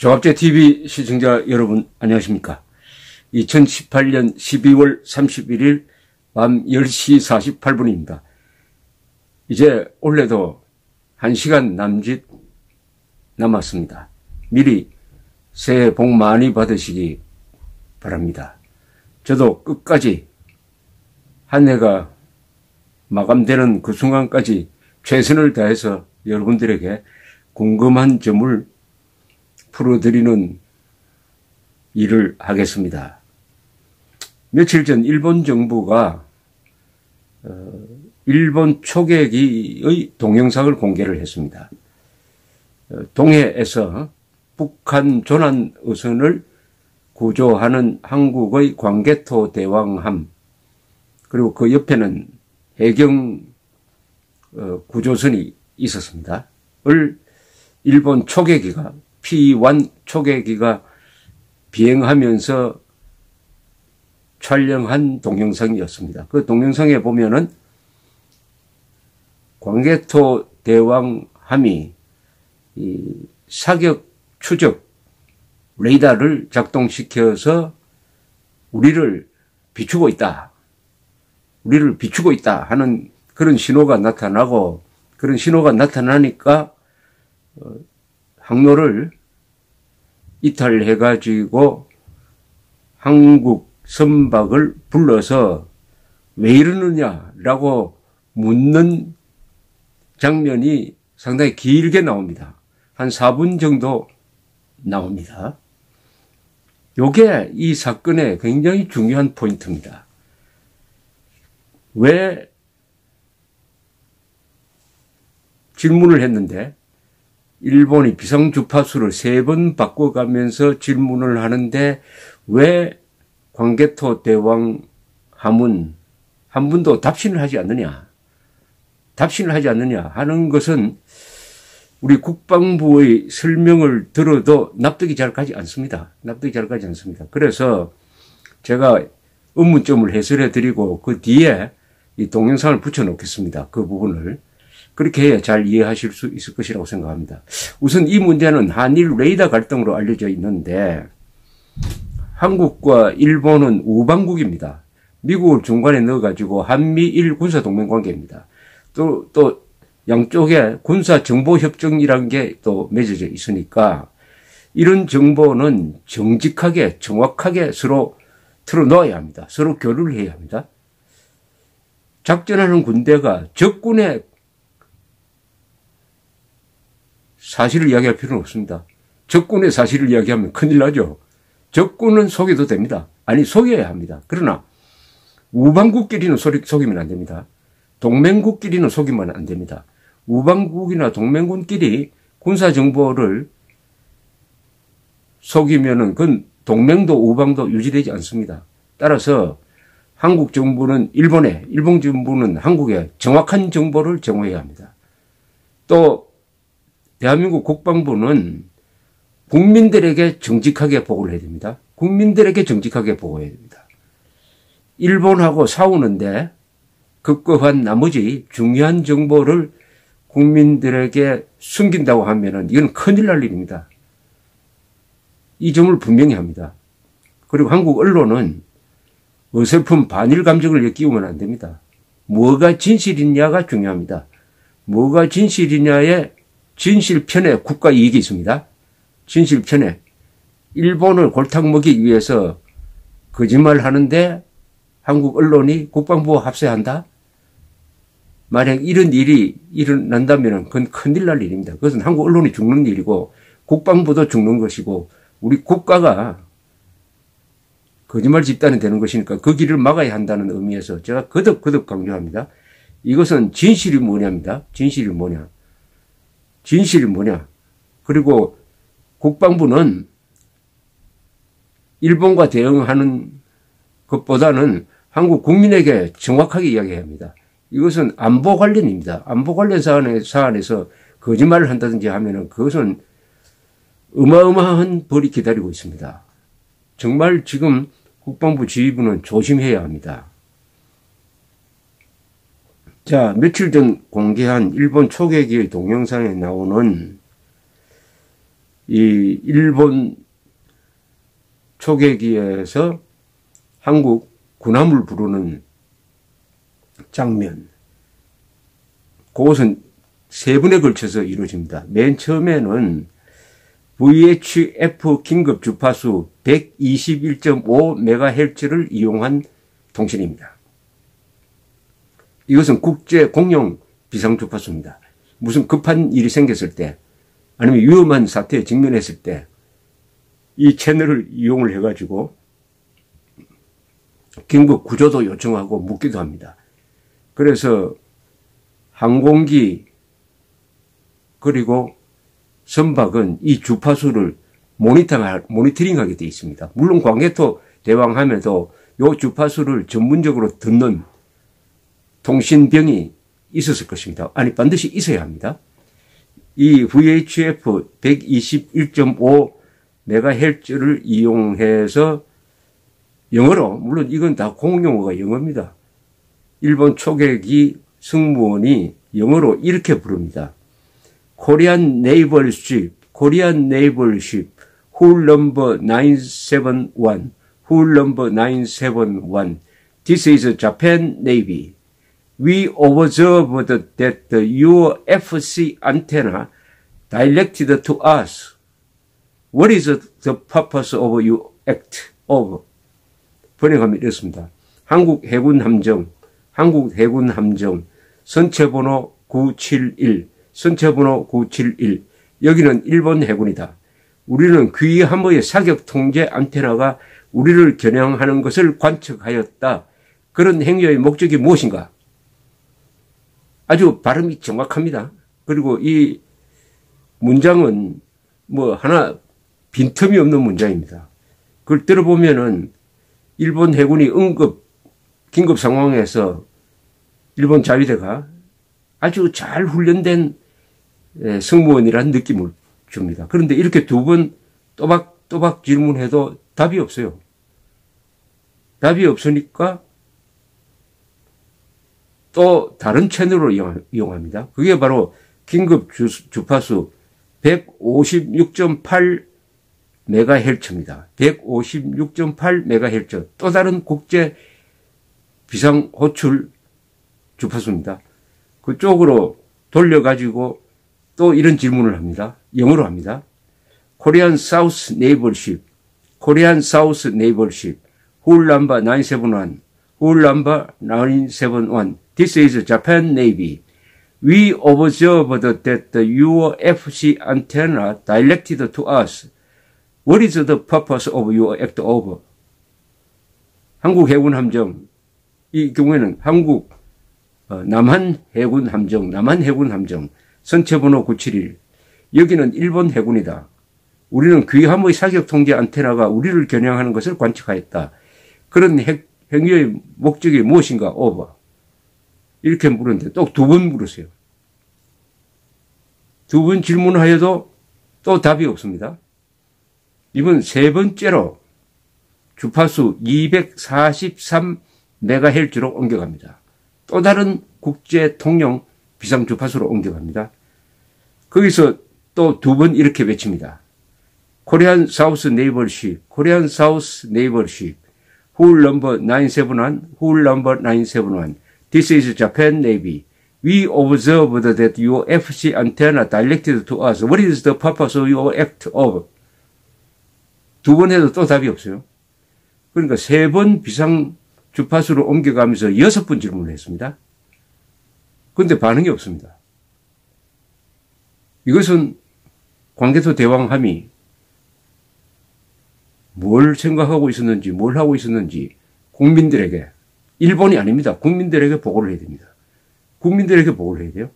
종합제TV 시청자 여러분 안녕하십니까. 2018년 12월 31일 밤 10시 48분입니다. 이제 올해도 1시간 남짓 남았습니다. 미리 새해 복 많이 받으시기 바랍니다. 저도 끝까지 한 해가 마감되는 그 순간까지 최선을 다해서 여러분들에게 궁금한 점을 풀어드리는 일을 하겠습니다. 며칠 전 일본 정부가 일본 초계기의 동영상을 공개를 했습니다. 동해에서 북한 조난의선을 구조하는 한국의 광개토 대왕함, 그리고 그 옆에는 해경 구조선이 있었습니다. 일본 초계기가 P1 초계기가 비행하면서 촬영한 동영상이었습니다. 그 동영상에 보면은 광개토 대왕함이 이 사격 추적 레이더를 작동시켜서 우리를 비추고 있다 하는 그런 신호가 나타나고, 그런 신호가 나타나니까 항로를 이탈해가지고 한국 선박을 불러서 왜 이러느냐라고 묻는 장면이 상당히 길게 나옵니다. 한 4분 정도 나옵니다. 요게 이 사건의 굉장히 중요한 포인트입니다. 왜 질문을 했는데 일본이 비상주파수를 3번 바꿔가면서 질문을 하는데 왜 광개토 대왕함은 한 번도 답신을 하지 않느냐 하는 것은 우리 국방부의 설명을 들어도 납득이 잘 가지 않습니다. 그래서 제가 의문점을 해설해 드리고 그 뒤에 이 동영상을 붙여 놓겠습니다. 그 부분을. 그렇게 해야 잘 이해하실 수 있을 것이라고 생각합니다. 우선 이 문제는 한일 레이더 갈등으로 알려져 있는데, 한국과 일본은 우방국입니다. 미국을 중간에 넣어가지고 한미일 군사동맹 관계입니다. 또 양쪽에 군사정보협정이라는 게 또 맺어져 있으니까 이런 정보는 정직하게 정확하게 서로 틀어놓아야 합니다. 서로 교류를 해야 합니다. 작전하는 군대가 적군의 사실을 이야기할 필요는 없습니다. 적군의 사실을 이야기하면 큰일 나죠. 적군은 속여도 됩니다. 아니, 속여야 합니다. 그러나 우방국끼리는 속이면 안 됩니다. 동맹국끼리는 속이면 안 됩니다. 우방국이나 동맹군끼리 군사정보를 속이면은 그건 동맹도 우방도 유지되지 않습니다. 따라서 한국 정부는 일본 정부는 한국에 정확한 정보를 제공해야 합니다. 또 대한민국 국방부는 국민들에게 정직하게 보고를 해야 됩니다. 일본하고 싸우는데 급급한 나머지 중요한 정보를 국민들에게 숨긴다고 하면은 이건 큰일 날 일입니다. 이 점을 분명히 합니다. 그리고 한국 언론은 어설픈 반일 감정을 끼우면 안 됩니다. 뭐가 진실이냐가 중요합니다. 뭐가 진실이냐에 진실편에 국가 이익이 있습니다. 진실편에 일본을 골탕 먹이기 위해서 거짓말 하는데 한국 언론이 국방부와 합세한다? 만약 이런 일이 일어난다면 그건 큰일 날 일입니다. 그것은 한국 언론이 죽는 일이고 국방부도 죽는 것이고 우리 국가가 거짓말 집단이 되는 것이니까 그 길을 막아야 한다는 의미에서 제가 거듭 강조합니다. 이것은 진실이 뭐냐입니다. 진실이 뭐냐. 그리고 국방부는 일본과 대응하는 것보다는 한국 국민에게 정확하게 이야기해야 합니다. 이것은 안보 관련입니다. 안보 관련 사안에서 거짓말을 한다든지 하면은 그것은 어마어마한 벌이 기다리고 있습니다. 정말 지금 국방부 지휘부는 조심해야 합니다. 자, 며칠 전 공개한 일본 초계기의 동영상에 나오는 이 일본 초계기에서 한국 군함을 부르는 장면, 그것은 세 번에 걸쳐서 이루어집니다. 맨 처음에는 VHF 긴급 주파수 121.5MHz를 이용한 통신입니다. 이것은 국제 공용 비상 주파수입니다. 무슨 급한 일이 생겼을 때 아니면 위험한 사태에 직면했을 때 이 채널을 이용을 해가지고 긴급 구조도 요청하고 묻기도 합니다. 그래서 항공기 그리고 선박은 이 주파수를 모니터링하게 되어 있습니다. 물론 광개토 대왕함에도 이 주파수를 전문적으로 듣는 통신병이 있었을 것입니다. 아니 반드시 있어야 합니다. 이 VHF 121.5MHz를 이용해서 영어로, 물론 이건 다 공용어가 영어입니다. 일본 초계기 승무원이 영어로 이렇게 부릅니다. Korean Naval Ship, Korean Naval Ship, Hull number 971, Hull number 971. This is Japan Navy. We observed that your FC antenna directed to us. What is the purpose of your act of? 번역하면 이렇습니다. 한국 해군 함정, 선체번호 971, 여기는 일본 해군이다. 우리는 귀함의 사격 통제 안테나가 우리를 겨냥하는 것을 관측하였다. 그런 행위의 목적이 무엇인가? 아주 발음이 정확합니다. 그리고 이 문장은 뭐 하나 빈틈이 없는 문장입니다. 그걸 들어보면은 일본 해군이 긴급 상황에서 일본 자위대가 아주 잘 훈련된 승무원이라는 느낌을 줍니다. 그런데 이렇게 두 번 또박또박 질문해도 답이 없어요. 답이 없으니까 또 다른 채널을 이용합니다. 그게 바로 긴급 주파수 156.8MHz입니다. 156.8MHz. 또 다른 국제 비상 호출 주파수입니다. 그쪽으로 돌려가지고 또 이런 질문을 합니다. 영어로 합니다. Korean South Naval Ship, Korean South Naval Ship, Hull number 971, Hull number 971. This is Japan Navy. We observed that your FC antenna directed to us. What is the purpose of your act of? 한국 해군 함정. 이 경우에는 남한 해군 함정, 선체번호 971. 여기는 일본 해군이다. 우리는 귀함의 사격 통제 안테나가 우리를 겨냥하는 것을 관측하였다. 그런 행위의 목적이 무엇인가? 오버. 이렇게 물었는데 또 두 번 물으세요. 두 번 질문하여도 또 답이 없습니다. 이번 세 번째로 주파수 243MHz로 옮겨갑니다. 또 다른 국제 통용 비상 주파수로 옮겨갑니다. 거기서 또 두 번 이렇게 외칩니다. Korean South Naval Ship, Korean South Naval Ship, Hull number 971, Hull number 971. This is Japan Navy. We observed that your FC antenna directed to us. What is the purpose of your act of? 두 번 해도 또 답이 없어요. 그러니까 세 번 비상 주파수로 옮겨가면서 6번 질문을 했습니다. 그런데 반응이 없습니다. 이것은 광개토 대왕함이 뭘 생각하고 있었는지, 뭘 하고 있었는지 국민들에게, 일본이 아닙니다. 국민들에게 보고를 해야 됩니다. 국민들에게 보고를 해야 돼요.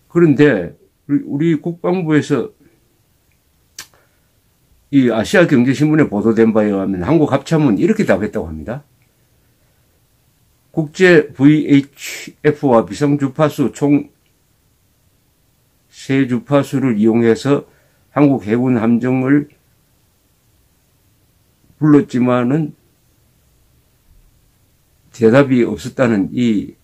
그런데 우리 국방부에서 이 아시아경제신문에 보도된 바에 의하면 한국 합참은 이렇게 답했다고 합니다. 국제 VHF와 비상주파수 총 3주파수를 이용해서 한국 해군 함정을 불렀지만은 대답이 없었다는 이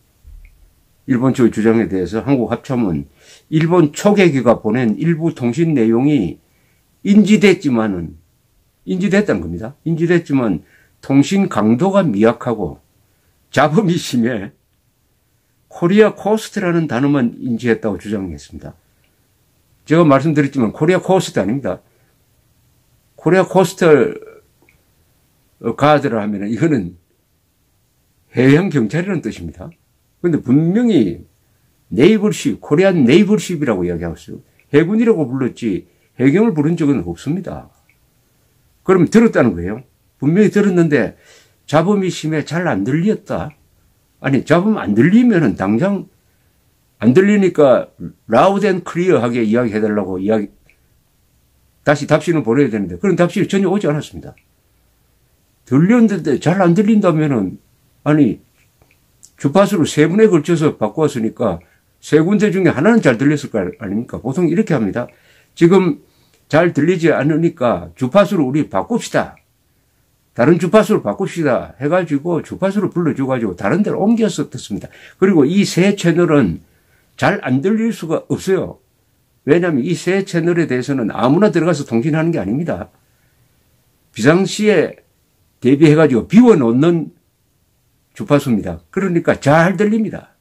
일본 측의 주장에 대해서 한국 합참은 일본 초계기가 보낸 일부 통신 내용이 인지됐다는 겁니다. 인지됐지만 통신 강도가 미약하고 잡음이 심해 코리아 코스트라는 단어만 인지했다고 주장했습니다. 제가 말씀드렸지만 코리아 코스트 아닙니다. 코리아 코스트 가드라 하면 이거는 해양 경찰이라는 뜻입니다. 그런데 분명히 네이블십, 코리안 네이블십이라고 이야기하고 있어요. 해군이라고 불렀지 해경을 부른 적은 없습니다. 그럼 들었다는 거예요. 분명히 들었는데 잡음이 심해 잘 안 들렸다. 아니 잡음 안 들리면은 당장 안 들리니까 라우드 앤 클리어하게 이야기해달라고 다시 답신을 보내야 되는데 그런 답신이 전혀 오지 않았습니다. 들렸는데 잘 안 들린다면은 아니 주파수를 3분에 걸쳐서 바꾸었으니까 3군데 중에 하나는 잘 들렸을 거 아닙니까? 보통 이렇게 합니다. 지금 잘 들리지 않으니까 주파수를 우리 바꿉시다. 다른 주파수를 바꿉시다 해가지고 주파수를 불러줘가지고 다른 데로 옮겨서 듣습니다. 그리고 이 새 채널은 잘 안 들릴 수가 없어요. 왜냐하면 이 새 채널에 대해서는 아무나 들어가서 통신하는 게 아닙니다. 비상시에 대비해가지고 비워놓는 주파수입니다. 그러니까 잘 들립니다.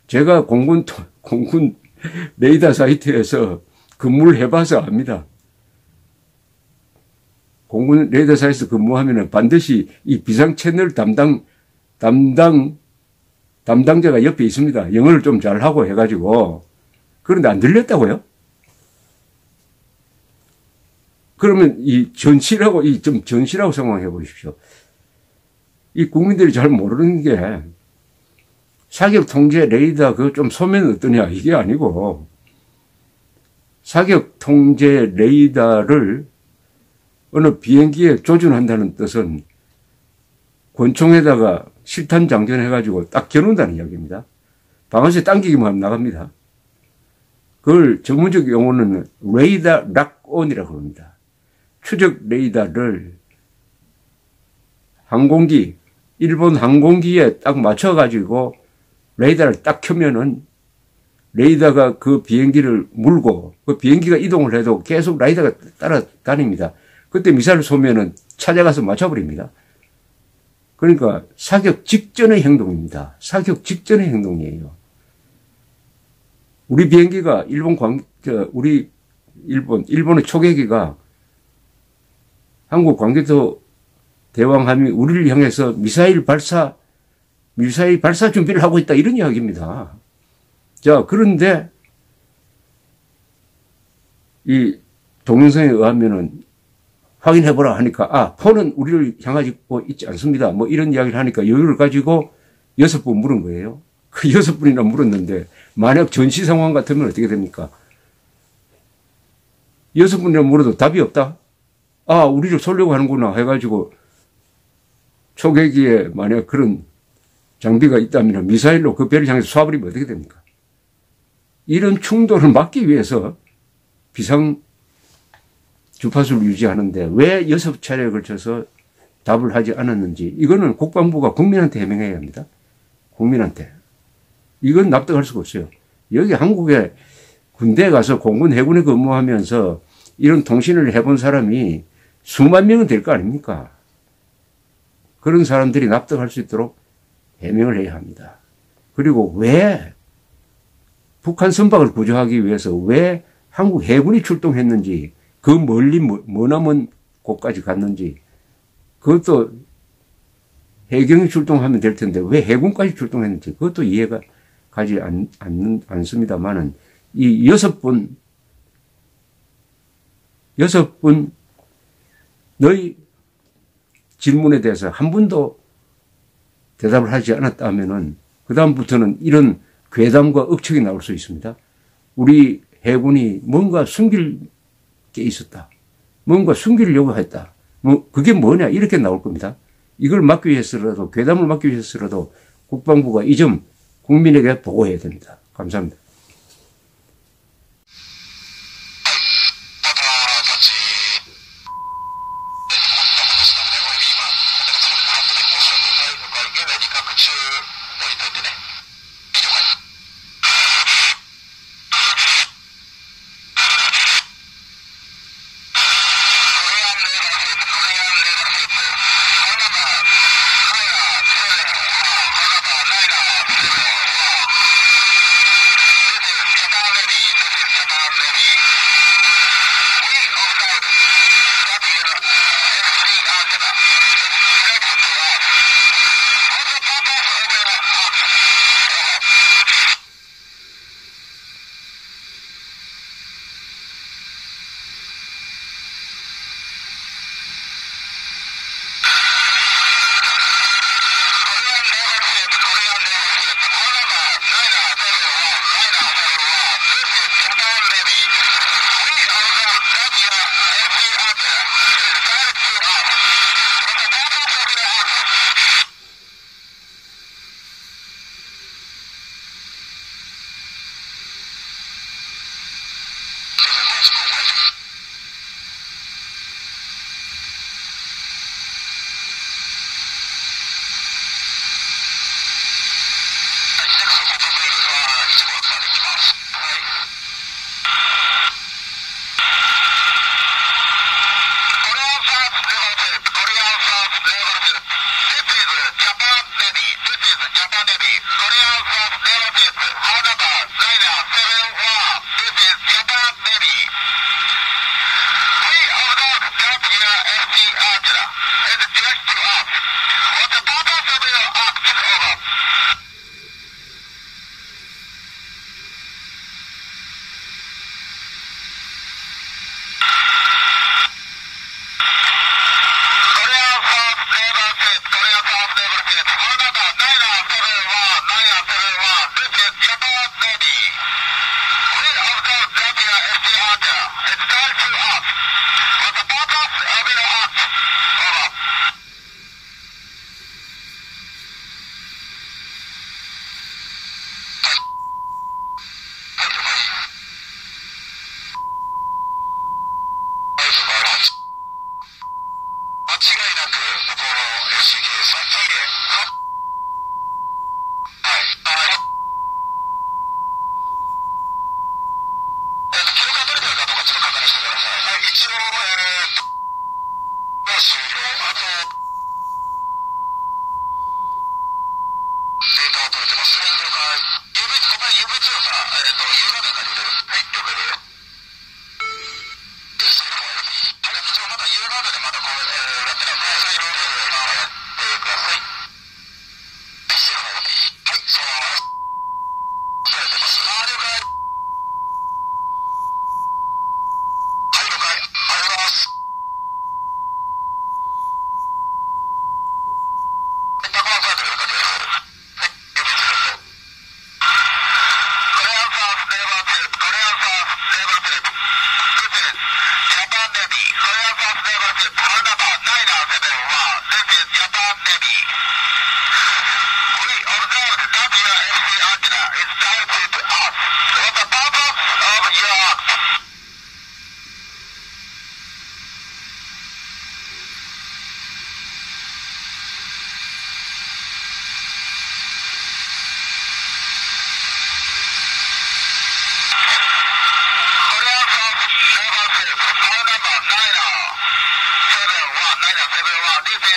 제가 공군 레이더 사이트에서 근무를 해봐서 압니다. 공군 레이더 사이트에서 근무하면 반드시 이 비상 채널 담당자가 옆에 있습니다. 영어를 좀 잘하고 해가지고. 그런데 안 들렸다고요? 그러면 이 전시라고 생각해 보십시오. 이 국민들이 잘 모르는 게 사격 통제 레이더 그거 좀 소면 어떠냐 이게 아니고 사격 통제 레이더를 어느 비행기에 조준한다는 뜻은 권총에다가 실탄 장전해가지고 딱 겨눈다는 이야기입니다. 방아쇠 당기기만 하면 나갑니다. 그걸 전문적 용어는 레이더 락온이라고 합니다. 추적 레이더를 일본 항공기에 딱 맞춰가지고 레이더를 딱 켜면은 레이더가 그 비행기를 물고 그 비행기가 이동을 해도 계속 레이더가 따라다닙니다. 그때 미사일을 쏘면은 찾아가서 맞춰버립니다. 그러니까 사격 직전의 행동입니다. 사격 직전의 행동이에요. 우리 비행기가 일본의 초계기가 한국 광개토 대왕함이 우리를 향해서 미사일 발사 준비를 하고 있다 이런 이야기입니다. 자, 그런데 이 동영상에 의하면은 확인해보라 하니까 폰은 우리를 향하고 있지 않습니다. 뭐 이런 이야기를 하니까 여유를 가지고 6번 물은 거예요. 그 6번이나 물었는데 만약 전시 상황 같으면 어떻게 됩니까? 6번이나 물어도 답이 없다? 우리를 쏘려고 하는구나 해가지고 초계기에 만약 그런 장비가 있다면 미사일로 그 배를 향해서 쏴버리면 어떻게 됩니까? 이런 충돌을 막기 위해서 비상 주파수를 유지하는데 왜 6차례에 걸쳐서 답을 하지 않았는지 이거는 국방부가 국민한테 해명해야 합니다. 국민한테. 이건 납득할 수가 없어요. 여기 한국에 군대에 가서 공군 해군에 근무하면서 이런 통신을 해본 사람이 수만 명은 될 거 아닙니까? 그런 사람들이 납득할 수 있도록 해명을 해야 합니다. 그리고 왜 북한 선박을 구조하기 위해서 왜 한국 해군이 출동했는지 그 멀리 머나먼 곳까지 갔는지 그것도 해경이 출동하면 될 텐데 왜 해군까지 출동했는지 그것도 이해가 가지 않습니다만은 이 6분 너희 질문에 대해서 한 분도 대답을 하지 않았다면은 그다음부터는 이런 괴담과 억측이 나올 수 있습니다. 우리 해군이 뭔가 숨길 게 있었다. 뭔가 숨기려고 했다. 그게 뭐냐 이렇게 나올 겁니다. 이걸 막기 위해서라도 괴담을 막기 위해서라도 국방부가 이 점 국민에게 보고해야 됩니다. 감사합니다.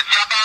잡아